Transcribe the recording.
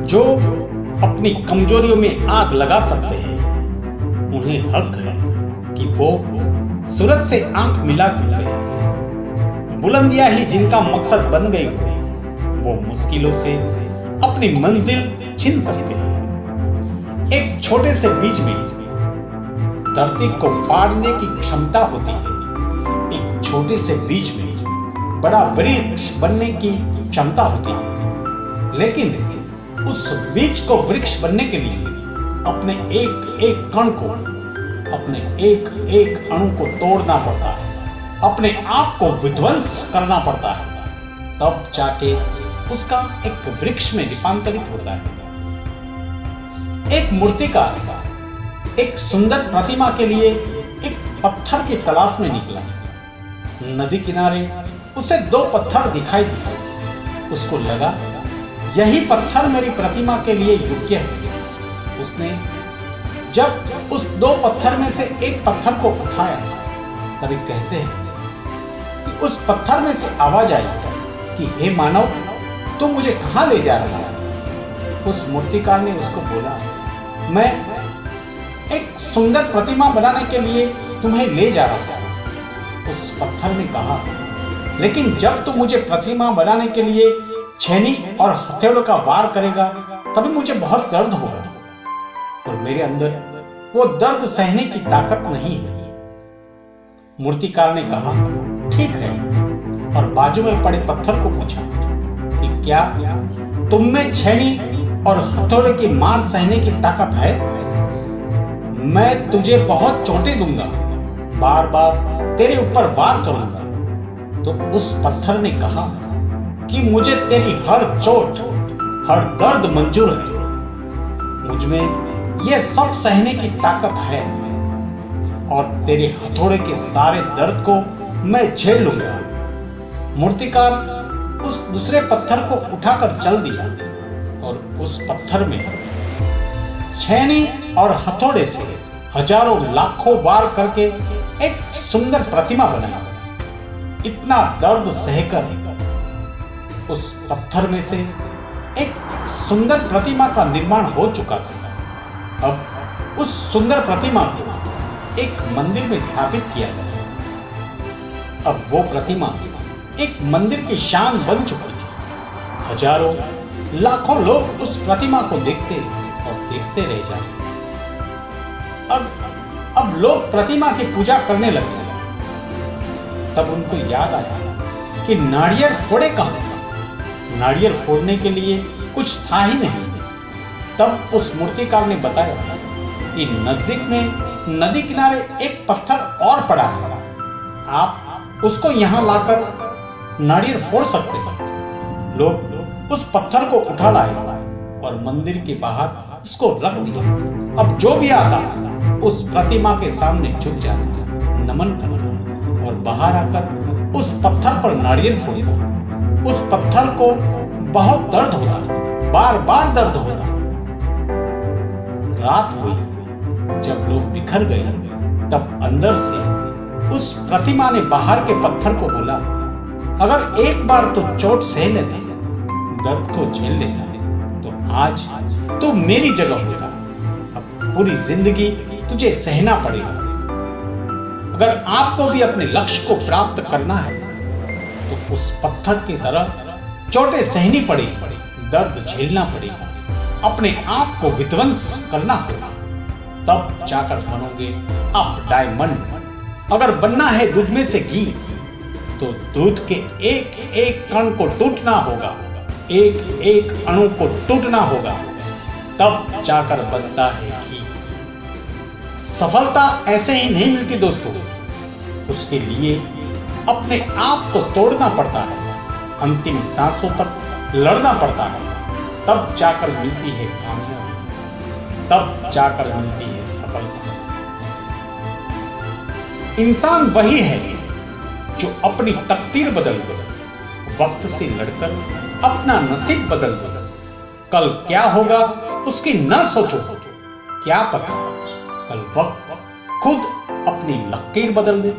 जो अपनी कमजोरियों में आग लगा सकते हैं, उन्हें हक है कि वो सूरज से आंख मिला सकते हैं। बुलंदियां ही जिनका मकसद बन गई हो, वो मुश्किलों से अपनी मंजिल छीन सकते हैं। एक छोटे से बीज में धरती को फाड़ने की क्षमता होती है। एक छोटे से बीज में बड़ा वृक्ष बनने की क्षमता होती है। लेकिन उस बीज को वृक्ष बनने के लिए अपने एक एक कण को, अपने एक एक अणु को तोड़ना पड़ता है, अपने आप को विध्वंस करना पड़ता है, तब जाके उसका एक वृक्ष में रूपांतरित होता है। एक मूर्तिकार एक सुंदर प्रतिमा के लिए एक पत्थर की तलाश में निकला। नदी किनारे उसे 2 पत्थर दिखाई दिए। उसको लगा यही पत्थर मेरी प्रतिमा के लिए योग्य है। उसने जब उस 2 पत्थर में से एक पत्थर को उठाया, तभी कहते हैं कि उस पत्थर में से आवाज आई कि हे मानव, तुम मुझे कहां ले जा रहा है? उस मूर्तिकार ने उसको बोला, मैं एक सुंदर प्रतिमा बनाने के लिए तुम्हें ले जा रहा हूं। उस पत्थर ने कहा, लेकिन जब तुम मुझे प्रतिमा बनाने के लिए छेनी और हथौड़े का वार करेगा, तभी मुझे बहुत दर्द होगा और मेरे अंदर वो दर्द सहने की ताकत नहीं है। मूर्तिकार ने कहा, ठीक है, और बाजू में पड़े पत्थर को पूछा कि क्या तुम में छेनी और हथौड़े की मार सहने की ताकत है? मैं तुझे बहुत चोटें दूंगा, बार बार तेरे ऊपर वार करूंगा। तो उस पत्थर ने कहा कि मुझे तेरी हर चोट, हर दर्द मंजूर है। मुझमें यह सब सहने की ताकत है और तेरे हथौड़े के सारे दर्द को मैं झेल लूंगा। मूर्तिकार उस दूसरे पत्थर को उठाकर चल दिया और उस पत्थर में छेनी और हथौड़े से हजारों लाखों वार करके एक सुंदर प्रतिमा बनाया। इतना दर्द सहकर उस पत्थर में से एक सुंदर प्रतिमा का निर्माण हो चुका था। अब उस सुंदर प्रतिमा को एक मंदिर में स्थापित किया गया। अब वो प्रतिमा एक मंदिर की शान बन चुकी थी। हजारों लाखों लोग उस प्रतिमा को देखते और देखते रह जाते। अब लोग प्रतिमा की पूजा करने लगे। तब उनको याद आया कि नारियल फोड़े कहां? नारियल फोड़ने के लिए कुछ था ही नहीं। तब उस मूर्तिकार ने बताया कि नजदीक में नदी किनारे एक पत्थर और पड़ा है, आप उसको यहां लाकर नारियल फोड़ सकते हैं। लोग उस पत्थर को उठा लाए और मंदिर के बाहर उसको रख दिया। अब जो भी आता उस प्रतिमा के सामने झुक जाता, नमन करता और बाहर आकर उस पत्थर पर नारियल फोड़ता। उस पत्थर को बहुत दर्द होता, बार बार दर्द होता। रात हुई, जब लोग बिखर गए, तब अंदर से उस प्रतिमा ने बाहर के पत्थर को बोला, अगर एक बार तो चोट सह लेता, दर्द को झेल लेता है, तो आज तो मेरी जगह होता। अब पूरी जिंदगी तुझे सहना पड़ेगा। अगर आपको भी अपने लक्ष्य को प्राप्त करना है, तो उस पत्थर की तरह चोटें सहनी पड़ेगी, दर्द झेलना पड़ेगा, अपने आप को विध्वंस करना होगा, तब जाकर बनोगे आप डायमंड। अगर बनना है दूध में से घी, तो दूध के एक एक कण को टूटना होगा, एक एक अणु को टूटना होगा, तब जाकर बनता है घी। सफलता ऐसे ही नहीं मिलती दोस्तों, उसके लिए अपने आप को तोड़ना पड़ता है, अंतिम सांसों तक लड़ना पड़ता है, तब जाकर मिलती है कामयाबी, तब जाकर मिलती है सफलता। इंसान वही है जो अपनी तकदीर बदल दे, वक्त से लड़कर अपना नसीब बदल दे। कल क्या होगा उसकी न सोचो, क्या पता कल वक्त खुद अपनी लकीर बदल दे।